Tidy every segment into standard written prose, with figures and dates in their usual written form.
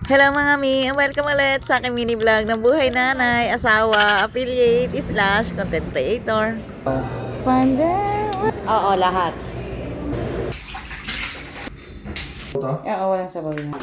Hello mga mi, welcome ulit sa aking mini vlog ng buhay nanay, asawa, affiliate, slash content creator. Oo, lahat. Oo, walang sabaw na.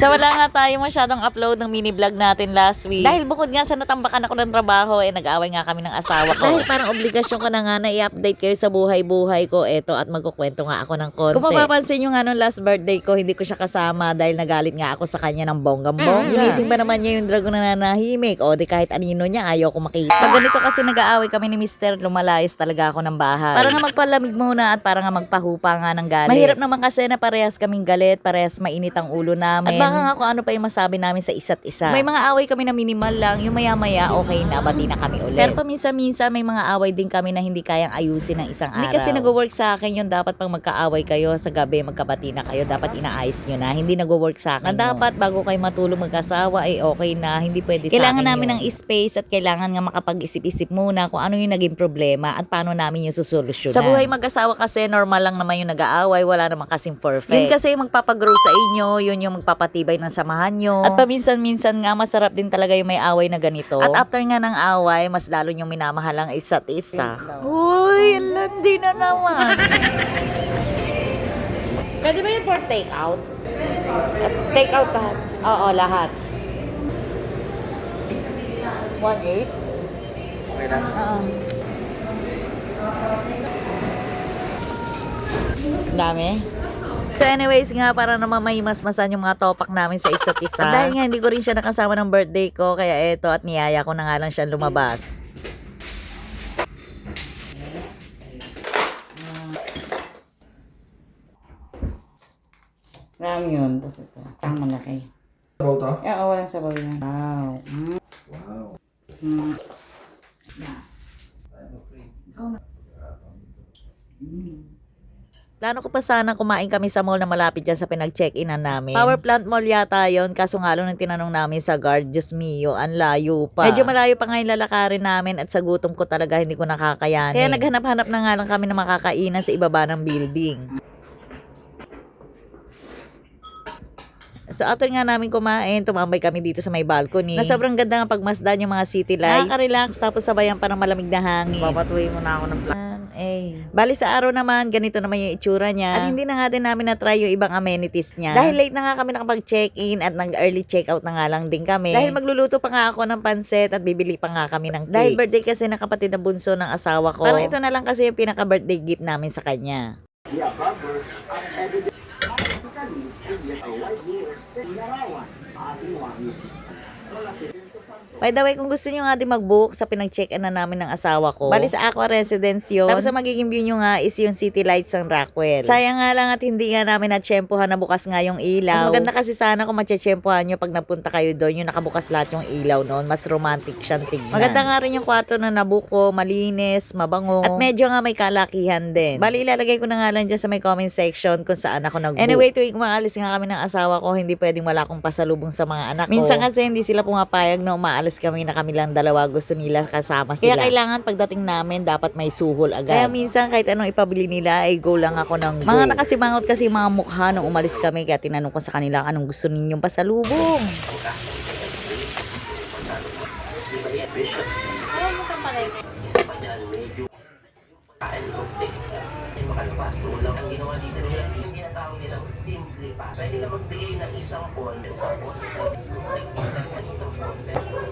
So wala nga tayo masyadong upload ng mini vlog natin last week. Dahil bukod nga sa natambakan ako ng trabaho, nag-away nga kami ng asawa ko. Dahil parang obligasyon ko na nga na i-update kayo sa buhay-buhay ko eto at magkukwento nga ako ng konti. Kung mapapansin nyo nga nung last birthday ko, hindi ko siya kasama dahil nagalit nga ako sa kanya ng bonggang-bongga. Ginising ba naman niya yung dragon na nanahimik? O di kahit anino niya, ayaw ko makita. Pag ganito kasi nag-aaway kami ni Mr. Lumalayas talaga ako ng bahay. Para nga magpalamig muna at para nga magpahupa nga ng galit. Mahirap naman kasi na parehas kaming galit, parehas mainit ang ulo namin. At baka nga kung ano pa yung masabi namin sa isa't isa. May mga away kami na minimal lang, yung maya-maya okay na, bati na kami ulit. Pero paminsan-minsan may mga away din kami na hindi kayang ayusin ng isang araw. Hindi kasi nag-work sa akin yun, dapat pag magkaaway kayo sa gabi, magkabati na kayo, dapat inaayos nyo na. Hindi nag-work sa akin. Na dapat bago kayo matulog mag-asawa ay okay na, hindi pwede sa akin. Kailangan namin ng space at kailangan nga makapag-isip-isip muna kung ano yung naging problema at paano namin yung susolusyonan. Sa buhay mag-asawa kasi normal lang naman yung nag-aaway, wala namang kasing perfect. Yun kasi yung magpapagrow sa inyo, yun yung magpapatibay ng samahan nyo. At paminsan-minsan nga masarap din talaga yung may away na ganito. At after nga ng away, mas lalo yung minamahal ang isa't isa. Uy, landi na naman. Pwede ba yun for take out? Take out lahat? Oo, lahat. 1.8? Okay lang. Dami. So anyways nga, para naman may masmasan yung mga topak namin sa isa't isa. At dahil nga hindi ko rin siya nakasama ng birthday ko, kaya eto at niyaya ko na nga lang siya lumabas. Marami yun. Tapos ito. Ang malaki. Sabaw to? Oo, walang sabaw yan. Wow. Wow. Plano ko pa sana kumain kami sa mall na malapit dyan sa pinag-check-inan namin. Power Plant Mall yata yon, kaso nga lang nung tinanong namin sa guard, Diyos mio, ang layo pa. Medyo malayo pa nga yung lalakarin namin at sa gutom ko talaga hindi ko nakakayanin. Kaya naghanap-hanap na nga lang kami na makakainan sa ibaba ng building. So after nga namin kumain, tumambay kami dito sa may balcony. Na sobrang ganda nga pagmasdan yung mga city lights. Nakaka-relax, tapos sabayan pa ng malamig na hangin. Papatuloy mo na ako ng plan. Bali sa araw naman, ganito naman yung itsura niya. At hindi na nga din namin na-try yung ibang amenities niya. Dahil late na nga kami nakapag-check-in at nag-early check-out na nga lang din kami. Dahil magluluto pa nga ako ng pansit at bibili pa nga kami ng cake. Dahil birthday kasi ng kapatid na bunso ng asawa ko. Parang ito na lang kasi yung pinaka-birthday gift namin sa kanya. By the way, kung gusto nyo nga din mag-book sa pinag-check-in na namin ng asawa ko, bali sa Aqua Residence yun. Tapos sa magiging view nyo nga is yung city lights ng Rockwell. Sayang nga lang at hindi nga namin na-tsyempohan na bukas nga yung ilaw. Mas maganda kasi sana kung matsyempohan nyo pag napunta kayo doon, yung nakabukas lahat yung ilaw noon. Mas romantic siyang tignan. Maganda nga rin yung kwarto na nabuko, malinis, mabango. At medyo nga may kalakihan din. Bali ilalagay ko na nga lang dyan sa may comment section kung saan ako nag-book. Anyway, tuwing maalis nga kami ng asawa ko, hindi pwedeng wala akong pasalubong sa mga anak ko. Minsan kasi hindi sila pumapayag na umaalis kami na kami lang dalawa, gusto nila kasama sila. Kaya kailangan pagdating namin dapat may suhol agad. Kaya minsan kahit anong ipabili nila ay go lang ako ng go. Mga nakasimangot kasi mga mukha nung umalis kami, kaya tinanong ko sa kanila anong gusto ninyong pasalubong. Isa pa dyan, medyo kain complex na makalabas. Ulang ang ginawa dito nila, yung ginatawag nilang simple pa. Pwede na magbigay ng isang pond, isang pond.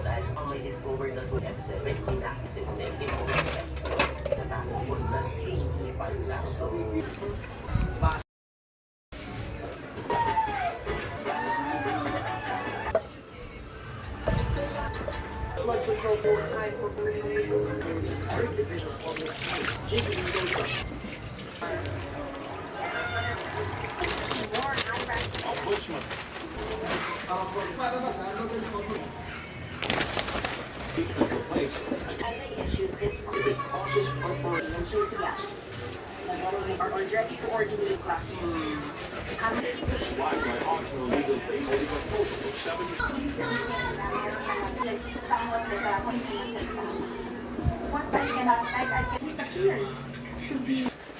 Dahil kung may discovered na 2 F7, inactive na yung natakot po na tingin pa lang. So, are ready to coordinate classes. Slide by optional legal base.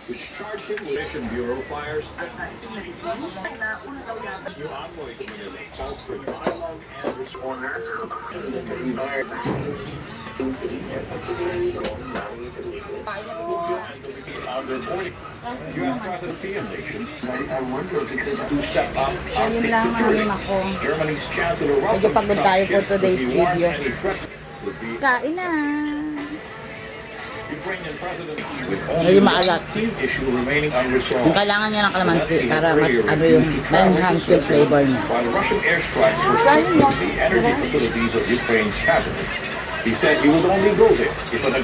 which charged him with Mission Bureau fires. New envoy to Manila calls for dialogue and responders. U.S. President PM nations to step up Arctic security. Germany's Chancellor Medyo pagod tayo for today's video. Ukrainian Kain na! President Medyo maalat. issue remaining unresolved. Kung kailangan niya ng kalamansi para mas ano yung ma-enhance yung flavor niya. While Russian airstrikes were threatening the energy facilities of Ukraine's capital, he said he would only go there if an